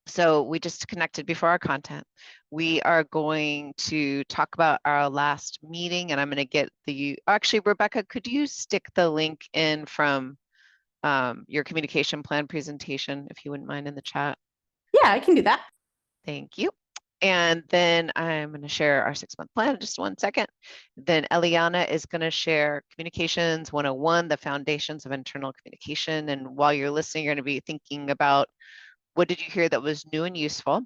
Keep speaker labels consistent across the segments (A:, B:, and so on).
A: So we just connected before our content. We are going to talk about our last meeting, and I'm going to get actually, Rebecca, could you stick the link in from your communication plan presentation, if you wouldn't mind, in the chat?
B: Yeah, I can do that.
A: Thank you. And then I'm going to share our 6-month plan in just 1 second. Then Eliana is going to share Communications 101, the foundations of internal communication. And while you're listening, you're going to be thinking about, what did you hear that was new and useful?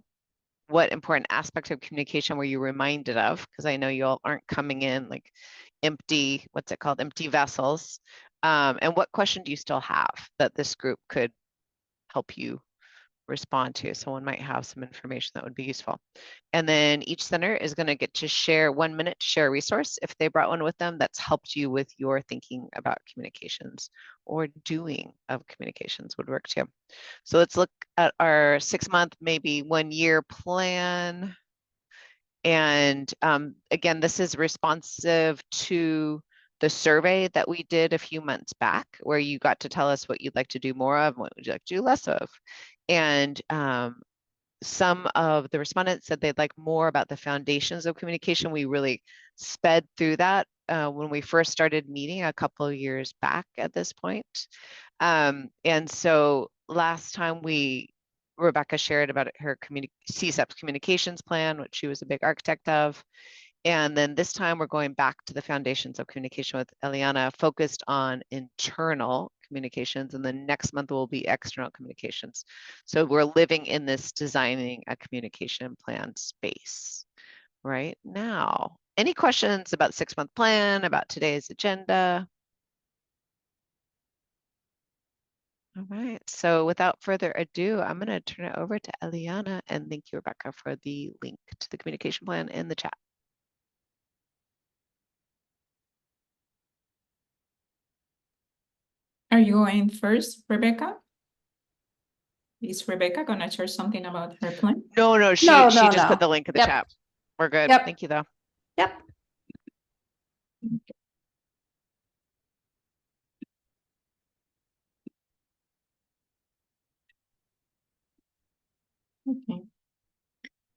A: What important aspects of communication were you reminded of? Because I know you all aren't coming in like empty, what's it called? Empty vessels. And what question do you still have that this group could help you respond to? Someone might have some information that would be useful. And then each center is going to get to share 1 minute to share a resource if they brought one with them that's helped you with your thinking about communications, or doing of communications would work too. So let's look at our 6-month, maybe 1-year plan. And again, this is responsive to the survey that we did a few months back, where you got to tell us what you'd like to do more of and what would you like to do less of. And some of the respondents said they'd like more about the foundations of communication. We really sped through that when we first started meeting a couple of years back at this point. And so last time Rebecca shared about her CSEP's communications plan, which she was a big architect of. And then this time we're going back to the foundations of communication with Eliana, focused on internal communications, and the next month will be external communications. So we're living in this designing a communication plan space right now. Any questions about 6-month plan, about today's agenda? All right, so without further ado, I'm going to turn it over to Eliana, and thank you, Rebecca, for the link to the communication plan in the chat.
C: Are you going first, Rebecca? Is Rebecca going to share something about her plan?
A: No, she just put the link in the chat. We're good.
B: Yep.
A: Thank you, though.
B: Yep.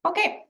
C: Okay.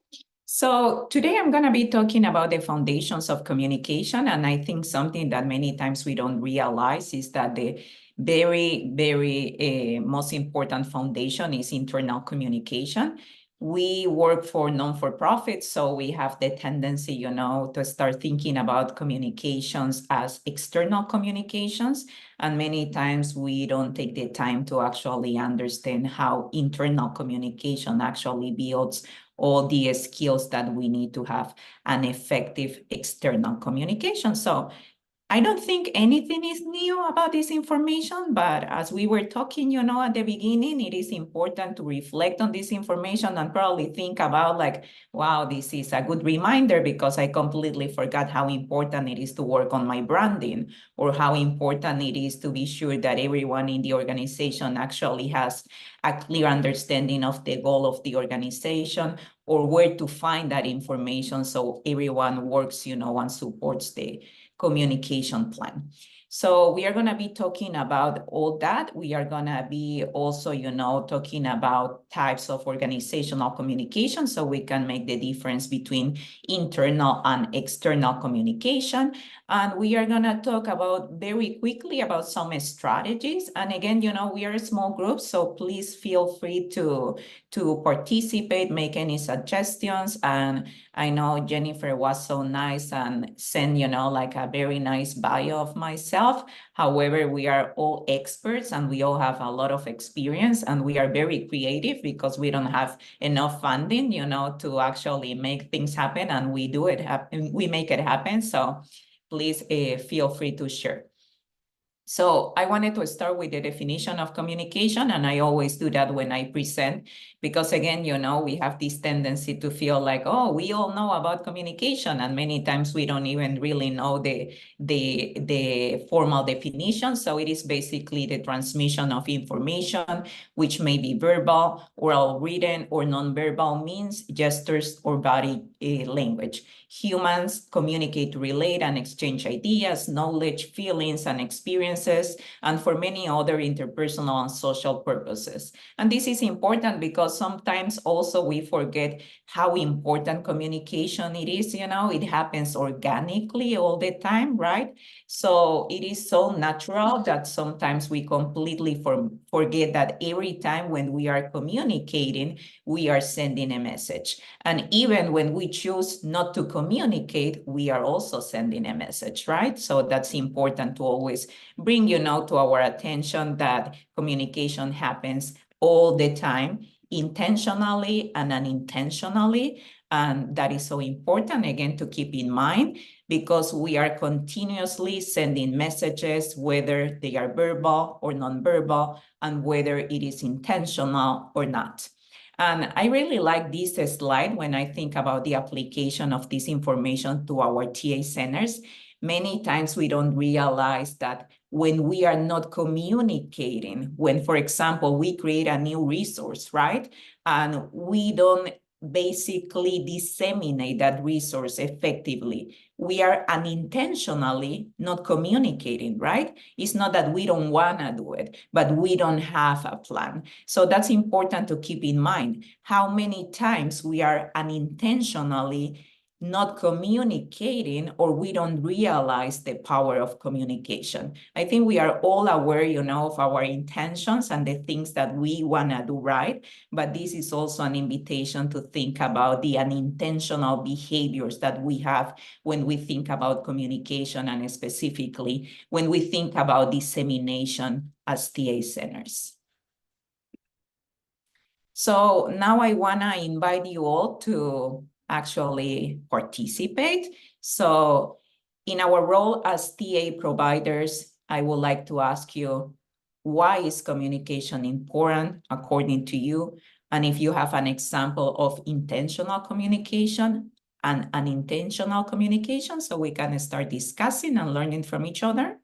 C: So today I'm going to be talking about the foundations of communication. And I think something that many times we don't realize is that the very most important foundation is internal communication. We work for non-for-profit, so we have the tendency, to start thinking about communications as external communications. And many times we don't take the time to actually understand how internal communication actually builds all the skills that we need to have an effective external communication. So I don't think anything is new about this information, but as we were talking, at the beginning, it is important to reflect on this information and probably think about like, wow, this is a good reminder because I completely forgot how important it is to work on my branding, or how important it is to be sure that everyone in the organization actually has a clear understanding of the goal of the organization, or where to find that information so everyone works, and supports the communication plan. So we are going to be talking about all that. We are going to be also, talking about types of organizational communication so we can make the difference between internal and external communication. And we are going to talk about very quickly about some strategies. And again, we are a small group, so please feel free to participate, make any suggestions. And I know Jennifer was so nice and sent, like a very nice bio of myself. However, we are all experts and we all have a lot of experience, and we are very creative because we don't have enough funding, to actually make things happen, and we do it happen. We make it happen. So please feel free to share. So I wanted to start with the definition of communication, and I always do that when I present, because again, we have this tendency to feel like, oh, we all know about communication, and many times we don't even really know the formal definition. So it is basically the transmission of information, which may be verbal, oral, written, or nonverbal means, gestures, or body language. Humans communicate to relate and exchange ideas, knowledge, feelings, and experiences businesses, and for many other interpersonal and social purposes. And this is important because sometimes also we forget how important communication it is. It happens organically all the time, right? So it is so natural that sometimes we completely forget that every time when we are communicating, we are sending a message. And even when we choose not to communicate, we are also sending a message, right? So that's important to always bring, to our attention that communication happens all the time, intentionally and unintentionally. And that is so important, again, to keep in mind, because we are continuously sending messages, whether they are verbal or nonverbal, and whether it is intentional or not. And I really like this slide when I think about the application of this information to our TA centers. Many times we don't realize that when we are not communicating, when, for example, we create a new resource, right? And we don't basically disseminate that resource effectively, we are unintentionally not communicating, right? It's not that we don't want to do it, but we don't have a plan. So that's important to keep in mind. How many times we are unintentionally not communicating, or we don't realize the power of communication. I think we are all aware, of our intentions and the things that we want to do right, but this is also an invitation to think about the unintentional behaviors that we have when we think about communication, and specifically when we think about dissemination as TA centers. So now I want to invite you all to actually participate. So in our role as TA providers, I would like to ask you, why is communication important according to you? And if you have an example of intentional communication and unintentional communication, so we can start discussing and learning from each other.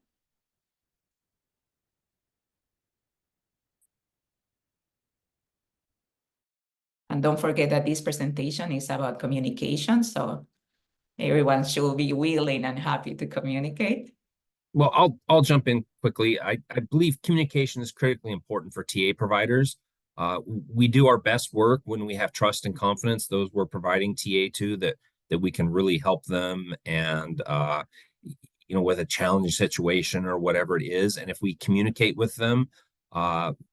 C: And don't forget that this presentation is about communication, so everyone should be willing and happy to communicate.
B: Well, I'll jump in quickly. I believe communication is critically important for TA providers. We do our best work when we have trust and confidence, those we're providing TA to, that we can really help them, and with a challenging situation or whatever it is. And if we communicate with them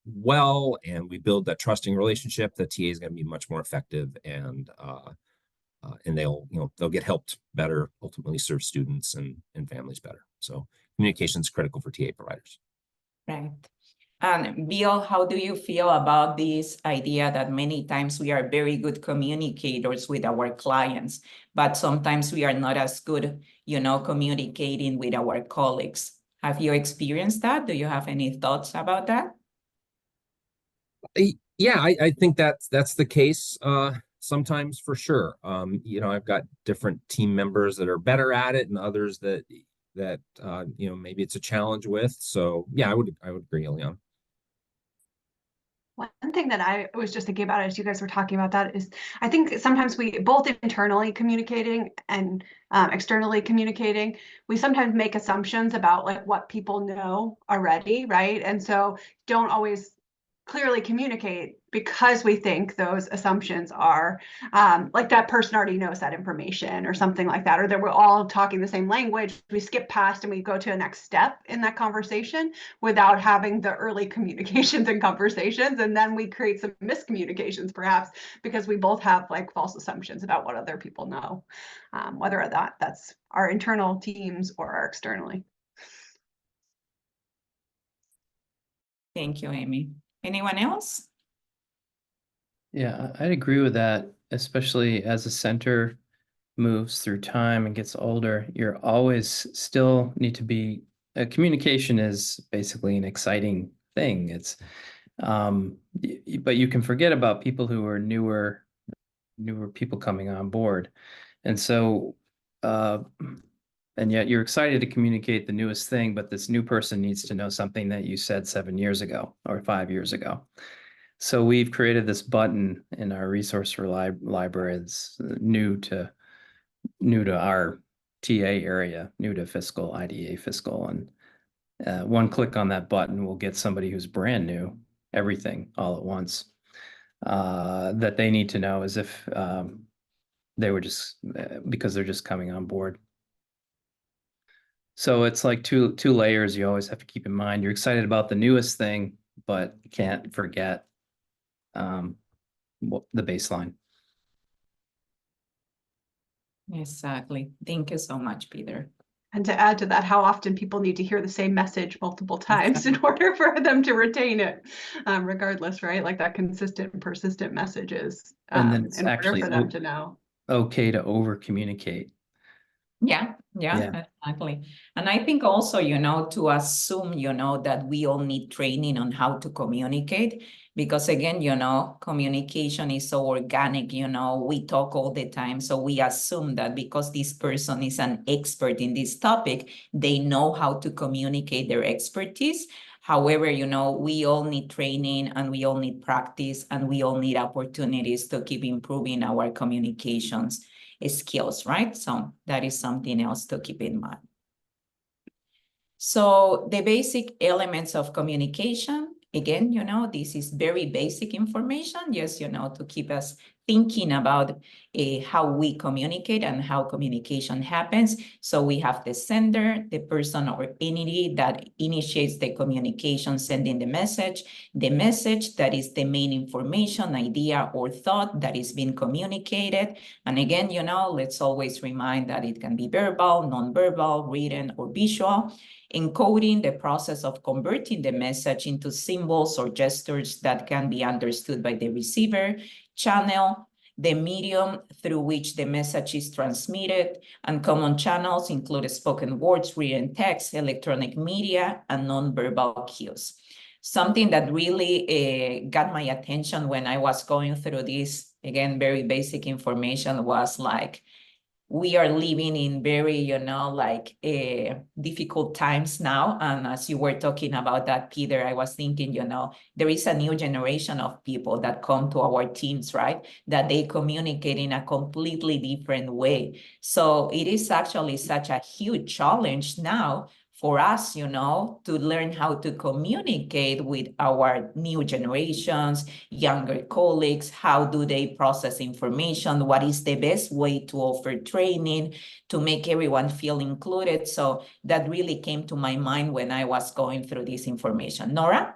B: well, and we build that trusting relationship, the TA is going to be much more effective, and they'll get helped better, ultimately serve students and families better. So communication is critical for TA providers.
C: Right. And Bill, how do you feel about this idea that many times we are very good communicators with our clients, but sometimes we are not as good, communicating with our colleagues? Have you experienced that? Do you have any thoughts about that?
B: Yeah, I think that's the case sometimes, for sure. I've got different team members that are better at it, and others that maybe it's a challenge with. So yeah, I would agree, Eliana.
D: One thing that I was just thinking about as you guys were talking about that is, I think sometimes we, both internally communicating and externally communicating, we sometimes make assumptions about like what people know already, right? And so don't always clearly communicate because we think those assumptions are like that person already knows that information or something like that, or that we're all talking the same language. We skip past and we go to a next step in that conversation without having the early communications and conversations. And then we create some miscommunications perhaps because we both have like false assumptions about what other people know, whether that's our internal teams or our externally.
C: Thank you, Amy. Anyone else?
E: Yeah, I'd agree with that, especially as a center moves through time and gets older. You're always still need to be, communication is basically an exciting thing. It's, but you can forget about people who are newer people coming on board. And so, and yet you're excited to communicate the newest thing, but this new person needs to know something that you said 7 years ago or 5 years ago. So we've created this button in our resource library. It's new to our TA area, new to fiscal, IDA fiscal, One click on that button will get somebody who's brand new everything all at once that they need to know, as if they were just because they're just coming on board. So it's like two layers you always have to keep in mind. You're excited about the newest thing, but you can't forget the baseline.
C: Exactly. Thank you so much, Peter.
D: And to add to that, how often people need to hear the same message multiple times in order for them to retain it, regardless, right? Like that consistent, persistent messages,
E: And then it's
D: in order
E: actually
D: for them to know.
E: okay to over communicate.
C: Yeah, exactly. And I think also, to assume, that we all need training on how to communicate, because again, communication is so organic, we talk all the time. So we assume that because this person is an expert in this topic, they know how to communicate their expertise. However, we all need training and we all need practice and we all need opportunities to keep improving our communications skills, right? So that is something else to keep in mind. So the basic elements of communication, again, this is very basic information, just, to keep us thinking about how we communicate and how communication happens. So we have the sender, the person or entity that initiates the communication, sending the message that is the main information, idea, or thought that is being communicated. And again, let's always remind that it can be verbal, nonverbal, written, or visual. Encoding, the process of converting the message into symbols or gestures that can be understood by the receiver. Channel, the medium through which the message is transmitted, and common channels include spoken words, written text, electronic media, and nonverbal cues. Something that really got my attention when I was going through this, again, very basic information, was like, we are living in very, difficult times now. And as you were talking about that, Peter, I was thinking, there is a new generation of people that come to our teams, right? That they communicate in a completely different way. So it is actually such a huge challenge now for us, to learn how to communicate with our new generations, younger colleagues. How do they process information? What is the best way to offer training to make everyone feel included? So that really came to my mind when I was going through this information. Nora?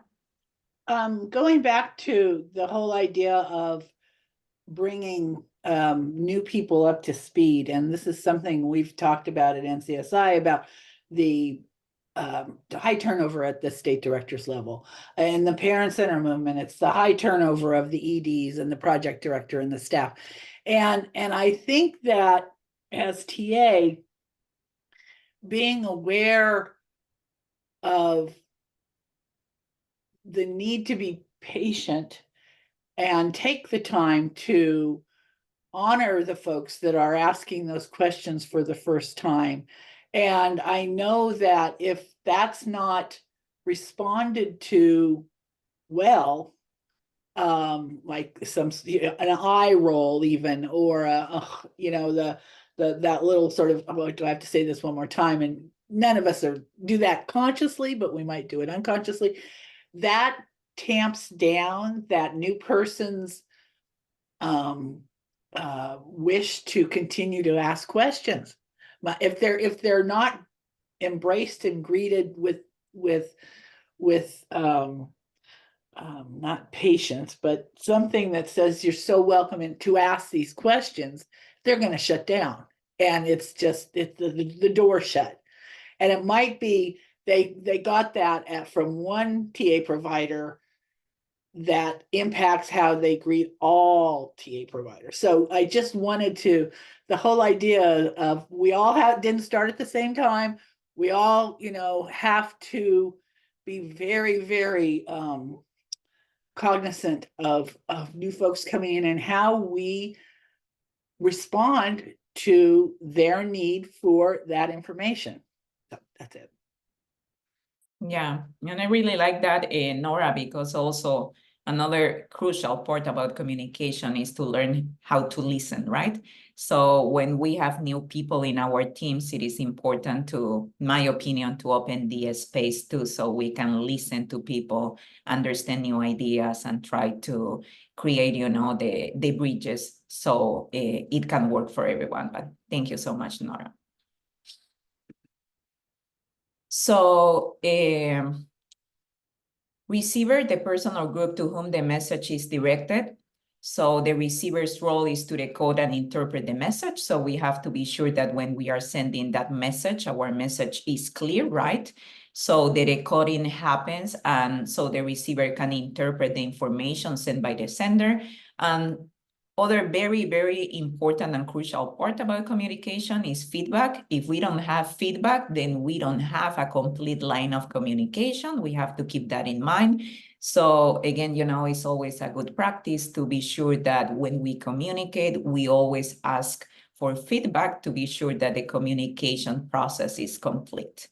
F: Going back to the whole idea of bringing new people up to speed, and this is something we've talked about at NCSI, about the high turnover at the state director's level. And the parent center movement, it's the high turnover of the EDs and the project director and the staff. And I think that as TA, being aware of the need to be patient and take the time to honor the folks that are asking those questions for the first time. And I know that if that's not responded to well, like an eye roll even, or that little sort of, oh, do I have to say this one more time? And none of us do that consciously, but we might do it unconsciously. That tamps down that new person's wish to continue to ask questions. But if they're not embraced and greeted with not patience, but something that says you're so welcome to ask these questions, they're going to shut down, and it's the door shut. And it might be they got that from one TA provider that impacts how they greet all TA providers. So I just wanted to, the whole idea of we all didn't start at the same time. We all, have to be very, very cognizant of new folks coming in and how we respond to their need for that information. So that's it.
C: Yeah, and I really like that, Nora, because also another crucial part about communication is to learn how to listen, right? So when we have new people in our teams, it is important to, in my opinion, to open the space too, so we can listen to people, understand new ideas, and try to create, you know, the bridges so it can work for everyone. But thank you so much, Nora. So receiver, the person or group to whom the message is directed. So the receiver's role is to decode and interpret the message. So we have to be sure that when we are sending that message, our message is clear, right? So the decoding happens, and so the receiver can interpret the information sent by the sender. And other very, very important and crucial part about communication is feedback. If we don't have feedback, then we don't have a complete line of communication. We have to keep that in mind. So again, you know, it's always a good practice to be sure that when we communicate, we always ask for feedback to be sure that the communication process is complete.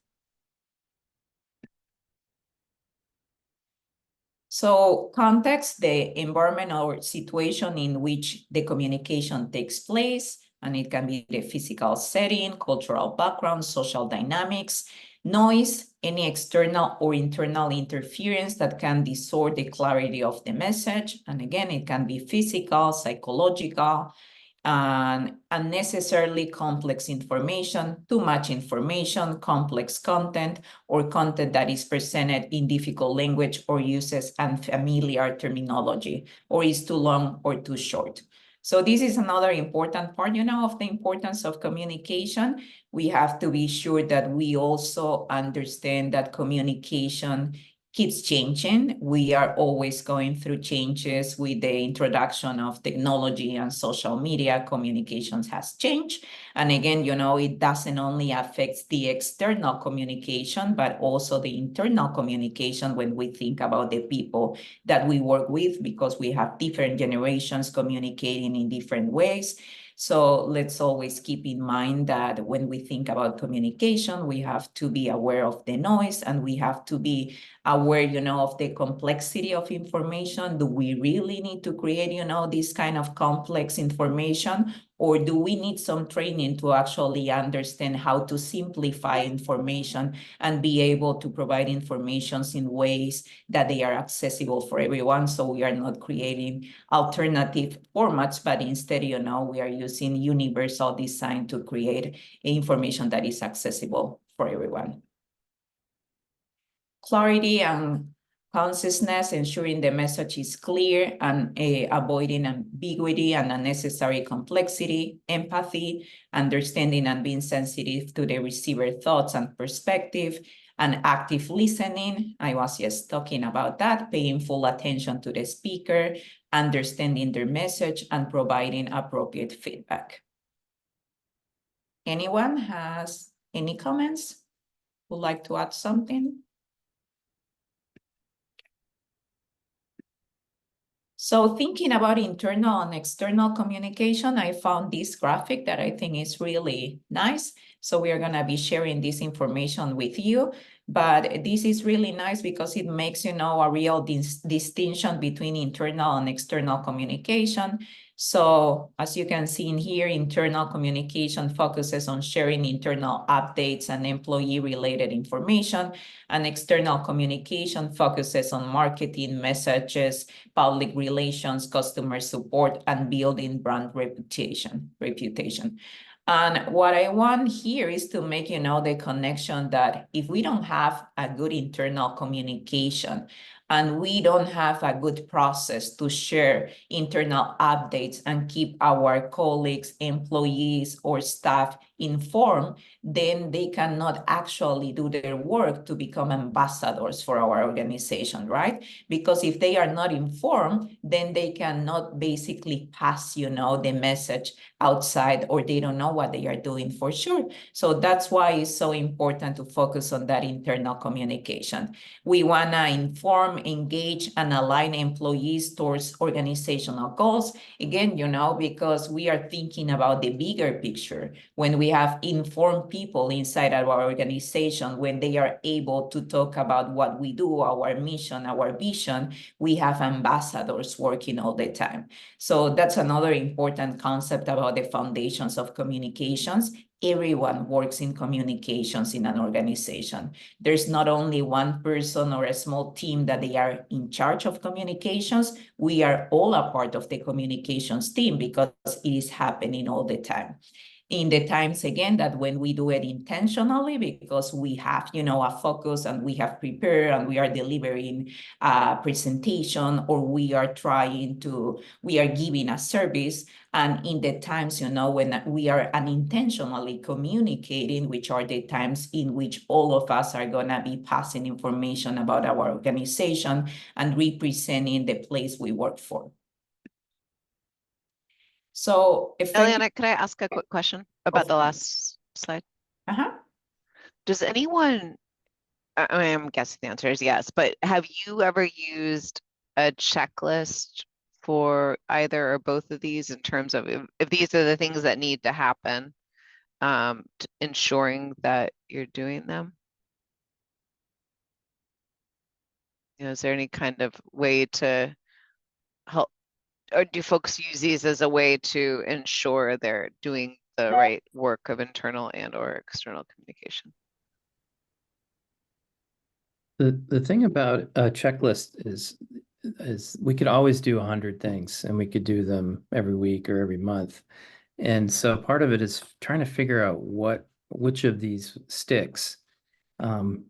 C: So context, the environment or situation in which the communication takes place, and it can be the physical setting, cultural background, social dynamics, noise, any external or internal interference that can distort the clarity of the message. And again, it can be physical, psychological, and unnecessarily complex information, too much information, complex content, or content that is presented in difficult language or uses unfamiliar terminology, or is too long or too short. So this is another important part, you know, of the importance of communication. We have to be sure that we also understand that communication keeps changing. We are always going through changes with the introduction of technology and social media. Communications has changed. And again, you know, it doesn't only affect the external communication, but also the internal communication when we think about the people that we work with, because we have different generations communicating in different ways. So let's always keep in mind that when we think about communication, we have to be aware of the noise, and we have to be aware, you know, of the complexity of information. Do we really need to create, you know, this kind of complex information? Or do we need some training to actually understand how to simplify information and be able to provide information in ways that they are accessible for everyone? So we are not creating alternative formats, but instead, you know, we are using universal design to create information that is accessible for everyone. Clarity and consciousness, ensuring the message is clear and avoiding ambiguity and unnecessary complexity, empathy, understanding and being sensitive to the receiver thoughts and perspective, and active listening. I was just talking about that, paying full attention to the speaker, understanding their message, and providing appropriate feedback. Anyone has any comments? Would like to add something? So thinking about internal and external communication, I found this graphic that I think is really nice. So we are going to be sharing this information with you. But this is really nice because it makes, you know, a real distinction between internal and external communication. So as you can see in here, internal communication focuses on sharing internal updates and employee-related information, and external communication focuses on marketing messages, public relations, customer support, and building brand reputation. And what I want here is to make, you know, the connection that if we don't have a good internal communication and we don't have a good process to share internal updates and keep our colleagues, employees, or staff informed, then they cannot actually do their work to become ambassadors for our organization, right? Because if they are not informed, then they cannot basically pass, you know, the message outside, or they don't know what they are doing for sure. So that's why it's so important to focus on that internal communication. We want to inform, engage, and align employees towards organizational goals. Again, you know, because we are thinking about the bigger picture. When we have informed people inside of our organization, when they are able to talk about what we do, our mission, our vision, we have ambassadors working all the time. So that's another important concept about the foundations of communications. Everyone works in communications in an organization. There's not only one person or a small team that they are in charge of communications. We are all a part of the communications team because it is happening all the time. In the times, again, that when we do it intentionally, because we have, you know, a focus and we have prepared and we are delivering a presentation, or we are giving a service. And in the times, you know, when we are unintentionally communicating, which are the times in which all of us are going to be passing information about our organization and representing the place we work for. So
A: Eliana, could I ask a quick question about the last slide? Does anyone, I mean, I'm guessing the answer is yes, but have you ever used a checklist for either or both of these in terms of if these are the things that need to happen, ensuring that you're doing them? You know, is there any kind of way to help, or do folks use these as a way to ensure they're doing the right work of internal and or external communication?
E: The thing about a checklist is we could always do 100 things, and we could do them every week or every month. And so part of it is trying to figure out which of these sticks,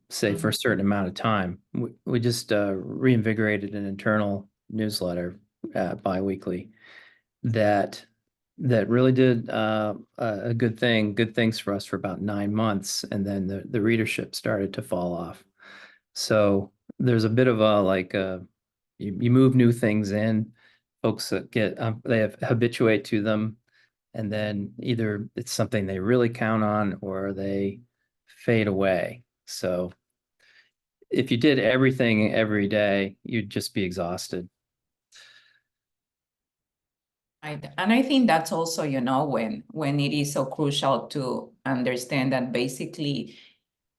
E: say for a certain amount of time. We just reinvigorated an internal newsletter bi-weekly that really did a good things for us for about 9 months, and then the readership started to fall off. So there's a bit of a you move new things in, folks that get they habituate to them, and then either it's something they really count on or they fade away. So if you did everything every day, you'd just be exhausted.
C: And I think that's also, you know, when it is so crucial to understand that basically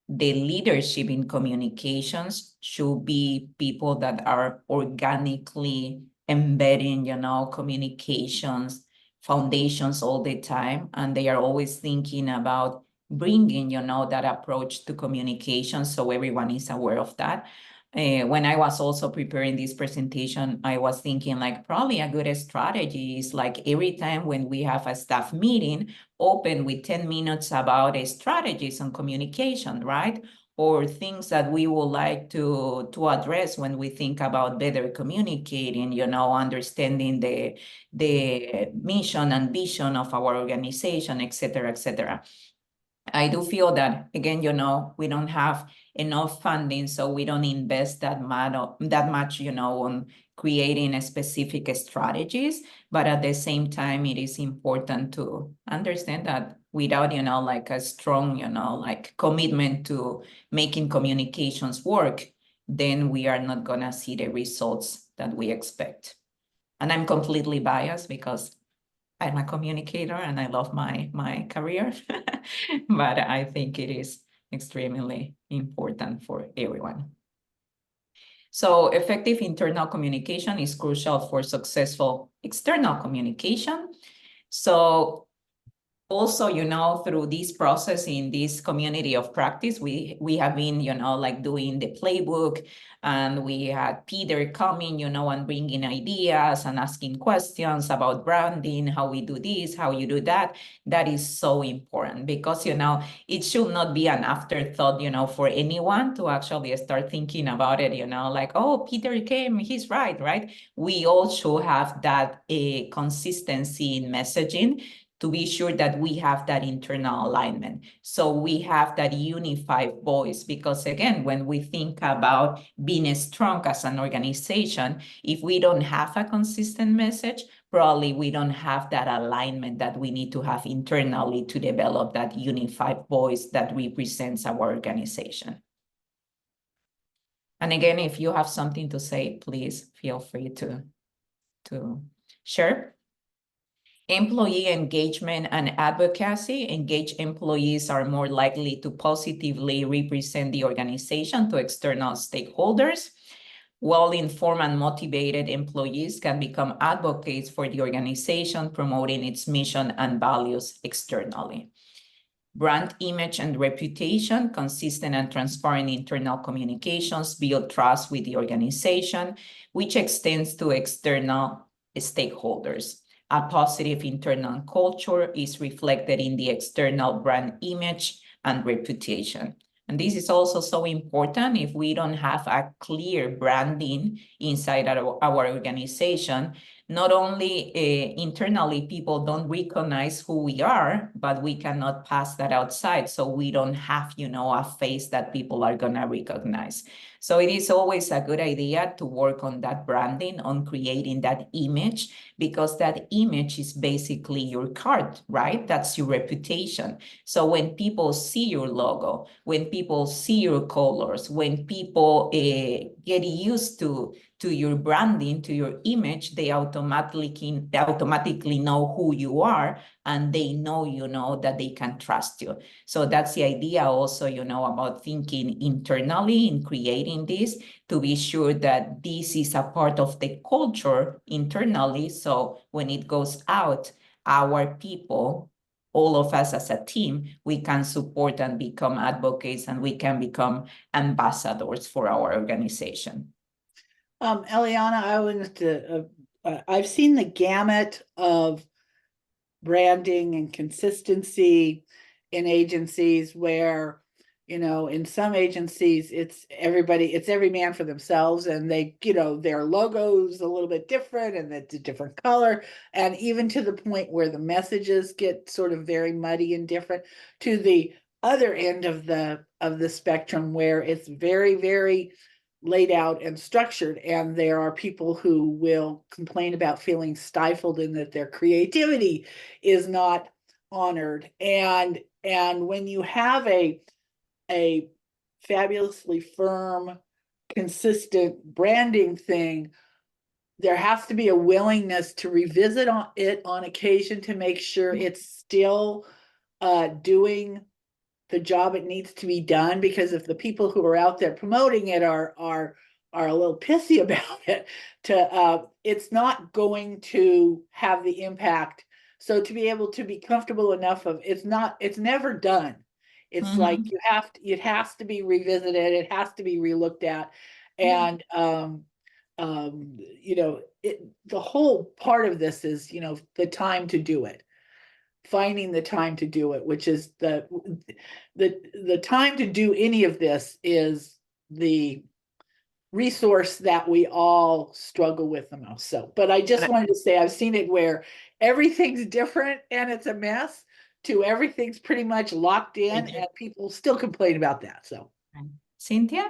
C: the leadership in communications should be people that are organically embedding, you know, communications foundations all the time. And they are always thinking about bringing, you know, that approach to communication. So everyone is aware of that. When I was also preparing this presentation, I was thinking like probably a good strategy is like every time when we have a staff meeting, open with 10 minutes about strategies on communication, right? Or things that we would like to address when we think about better communicating, you know, understanding the mission and vision of our organization, et cetera, et cetera. I do feel that, again, you know, we don't have enough funding, so we don't invest that much, you know, on creating specific strategies. But at the same time, it is important to understand that without, you know, like a strong, you know, like commitment to making communications work, then we are not going to see the results that we expect. And I'm completely biased because I'm a communicator and I love my career, but I think it is extremely important for everyone. So effective internal communication is crucial for successful external communication. So also, you know, through this process in this community of practice, we have been, you know, like doing the playbook, and we had Peter coming, you know, and bringing ideas and asking questions about branding, how we do this, how you do that. That is so important because, you know, it should not be an afterthought, you know, for anyone to actually start thinking about it, you know, like, oh, Peter came, he's right? We all should have that consistency in messaging to be sure that we have that internal alignment. So we have that unified voice, because again, when we think about being strong as an organization, if we don't have a consistent message, probably we don't have that alignment that we need to have internally to develop that unified voice that represents our organization. And again, if you have something to say, please feel free to share. Employee engagement and advocacy. Engaged employees are more likely to positively represent the organization to external stakeholders. Well-informed and motivated employees can become advocates for the organization, promoting its mission and values externally. Brand image and reputation, consistent and transparent internal communications build trust with the organization, which extends to external stakeholders. A positive internal culture is reflected in the external brand image and reputation. And this is also so important. If we don't have a clear branding inside our organization, not only internally people don't recognize who we are, but we cannot pass that outside. So we don't have, a face that people are gonna recognize. So it is always a good idea to work on that branding, on creating that image, because that image is basically your card, right? That's your reputation. So when people see your logo, when people see your colors, when people get used to your branding, to your image, they automatically know who you are, and they know, that they can trust you. So that's the idea also, about thinking internally in creating this, to be sure that this is a part of the culture internally. So when it goes out, our people, all of us as a team, we can support and become advocates, and we can become ambassadors for our organization.
F: Eliana, I wanted to, I've seen the gamut of branding and consistency in agencies where, in some agencies, it's every man for themselves, and they, their logo's a little bit different and it's a different color. And even to the point where the messages get sort of very muddy and different, to the other end of the spectrum where it's very, very laid out and structured, and there are people who will complain about feeling stifled and that their creativity is not honored. And when you have a fabulously firm, consistent branding thing, there has to be a willingness to revisit it on occasion to make sure it's still doing the job it needs to be done. Because if the people who are out there promoting it are a little pissy about it, it's not going to have the impact. So to be able to be comfortable enough of it's never done. It's like it has to be revisited, it has to be relooked at. And the whole part of this is, the time to do it. Finding the time to do it, which is the time to do any of this is the resource that we all struggle with the most. So, but I just wanted to say, I've seen it where everything's different and it's a mess, to everything's pretty much locked in, and people still complain about that. So,
C: Cynthia?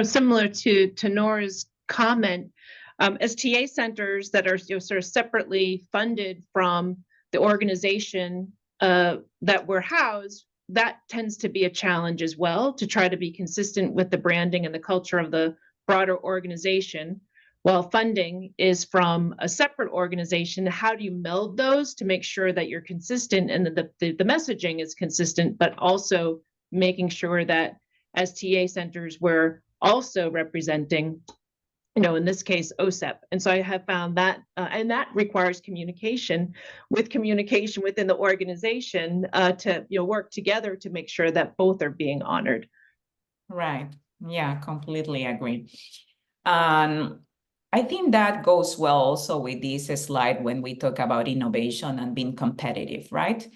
G: Similar to Nora's comment, as TA centers that are sort of separately funded from the organization that we're housed, that tends to be a challenge as well, to try to be consistent with the branding and the culture of the broader organization. While funding is from a separate organization, how do you meld those to make sure that you're consistent and that the messaging is consistent, but also making sure that as TA centers, we're also representing, in this case, OSEP. And so I have found that, and that requires communication within the organization to work together to make sure that both are being honored.
C: Right. Yeah, completely agree. I think that goes well also with this slide when we talk about innovation and being competitive, right?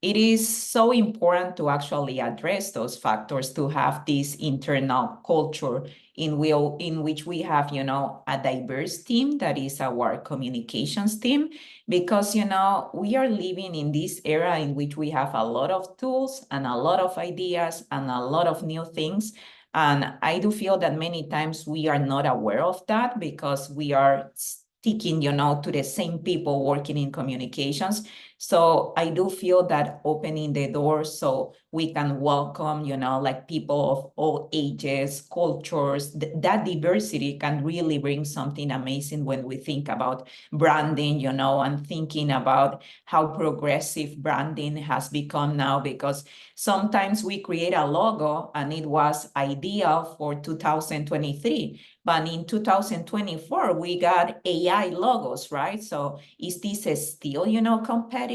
C: It is so important to actually address those factors, to have this internal culture in which we have, you know, a diverse team that is our communications team, because, you know, we are living in this era in which we have a lot of tools and a lot of ideas and a lot of new things. And I do feel that many times we are not aware of that because we are sticking, you know, to the same people working in communications. So I do feel that opening the door so we can welcome, you know, like people of all ages, cultures, that diversity can really bring something amazing when we think about branding, you know, and thinking about how progressive branding has become now, because sometimes we create a logo and it was ideal for 2023. But in 2024, we got AI logos, right? So is this still, you know, competitive?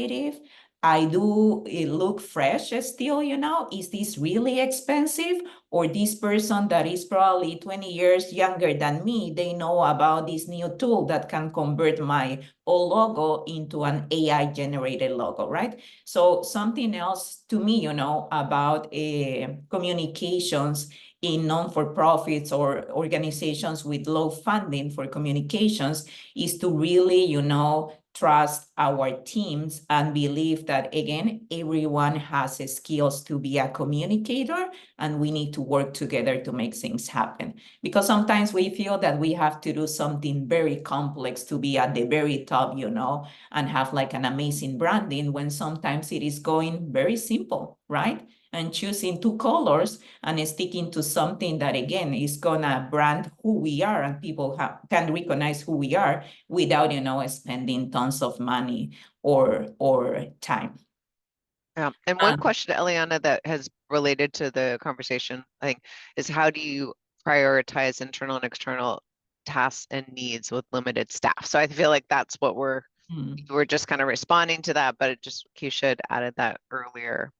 C: It look fresh still, you know? Is this really expensive? Or this person that is probably 20 years younger than me, they know about this new tool that can convert my old logo into an AI generated logo, right? So something else to me, you know, about communications in non-for-profits or organizations with low funding for communications is to really, you know, trust our teams and believe that, again, everyone has the skills to be a communicator, and we need to work together to make things happen. Because sometimes we feel that we have to do something very complex to be at the very top, you know, and have like an amazing branding, when sometimes it is going very simple, right? And choosing two colors and sticking to something that, again, is gonna brand who we are, and people can recognize who we are without, you know, spending tons of money or time.
A: Yeah. And one question, Eliana, that has related to the conversation, I think, is how do you prioritize internal and external tasks and needs with limited staff? So I feel like that's what we're just kind of responding to that, but it just, Keisha had added that earlier.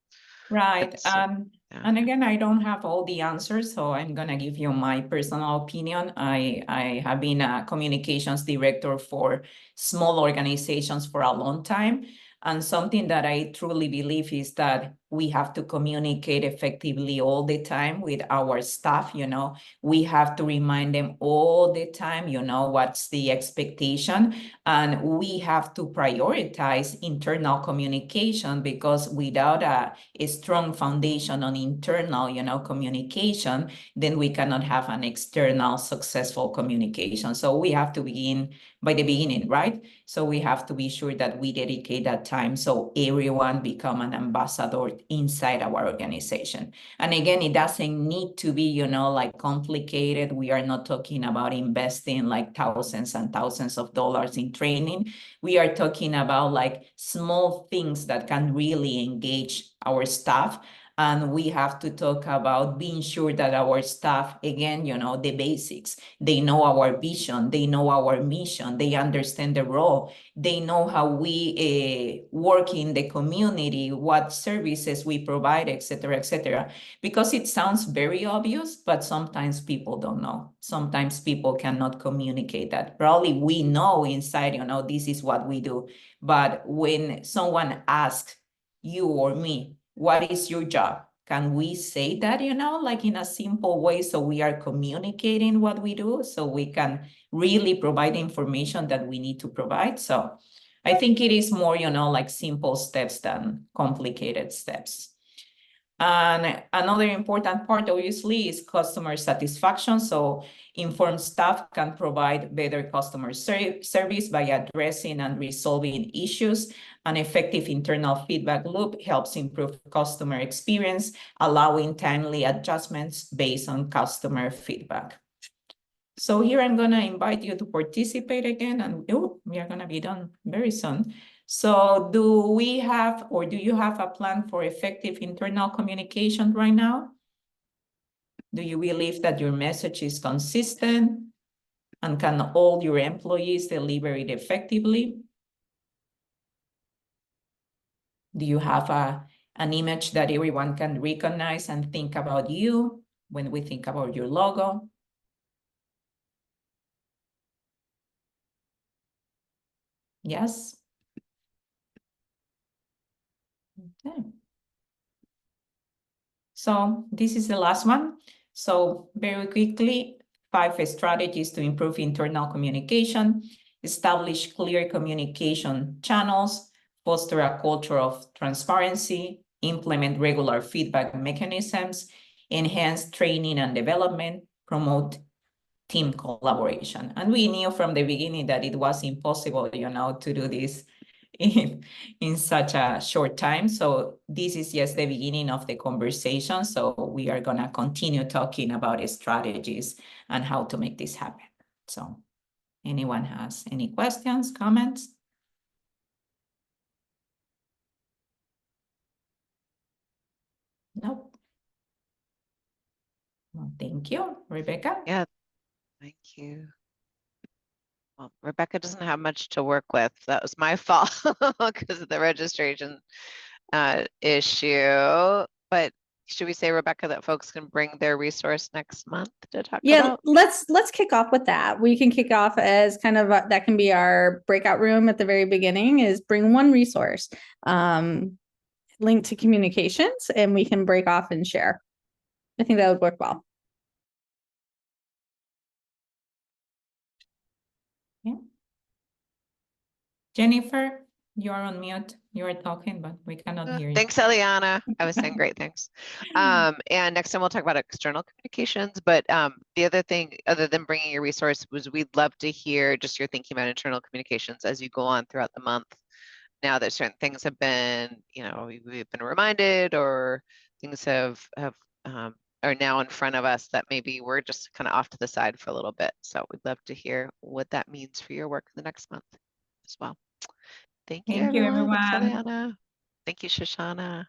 C: Right.
A: Yeah.
C: And again, I don't have all the answers, so I'm gonna give you my personal opinion. I have been a communications director for small organizations for a long time. And something that I truly believe is that we have to communicate effectively all the time with our staff, you know. We have to remind them all the time, you know, what's the expectation. And we have to prioritize internal communication, because without a strong foundation on internal, you know, communication, then we cannot have an external successful communication. So we have to begin by the beginning, right? So we have to be sure that we dedicate that time so everyone become an ambassador inside our organization. And again, it doesn't need to be, you know, like complicated. We are not talking about investing like thousands and thousands of dollars in training. We are talking about like small things that can really engage our staff. And we have to talk about being sure that our staff, again, you know, the basics, they know our vision, they know our mission, they understand the role, they know how we work in the community, what services we provide, et cetera, because it sounds very obvious, but sometimes people don't know. Sometimes people cannot communicate that. Probably we know inside, you know, this is what we do. But when someone asks you or me, what is your job? Can we say that, you know, like in a simple way, so we are communicating what we do, so we can really provide information that we need to provide? So I think it is more, you know, like simple steps than complicated steps. And another important part, obviously, is customer satisfaction. So informed staff can provide better customer service by addressing and resolving issues. An effective internal feedback loop helps improve customer experience, allowing timely adjustments based on customer feedback. So here I'm going to invite you to participate again, and we are going to be done very soon. So do you have a plan for effective internal communication right now? Do you believe that your message is consistent and can all your employees deliver it effectively? Do you have an image that everyone can recognize and think about you when we think about your logo? Yes? Okay. So this is the last one. So very quickly, 5 strategies to improve internal communication, establish clear communication channels, foster a culture of transparency, implement regular feedback mechanisms, enhance training and development, promote team collaboration. And we knew from the beginning that it was impossible, to do this in such a short time. So this is just the beginning of the conversation. So we are gonna continue talking about strategies and how to make this happen. So anyone has any questions, comments? Nope. Well, thank you, Rebecca.
A: Yeah, thank you. Well, Rebecca doesn't have much to work with. That was my fault because of the registration issue. But should we say, Rebecca, that folks can bring their resource next month to talk
H: Yeah,
A: about?
H: let's kick off with that. We can kick off as kind of that can be our breakout room at the very beginning, is bring one resource linked to communications, and we can break off and share. I think that would work well.
C: Yeah. Jennifer, you're on mute. You are talking, but we cannot hear you.
A: Thanks, Eliana. I was saying great things. And next time we'll talk about external communications. But the other thing, other than bringing your resource, was we'd love to hear just your thinking about internal communications as you go on throughout the month. Now that certain things have been, we've been reminded, or things are now in front of us that maybe we're just kind of off to the side for a little bit. So we'd love to hear what that means for your work in the next month as well. Thank you, everyone. Thanks,
C: everyone.
A: Eliana. Thank you, Shoshana.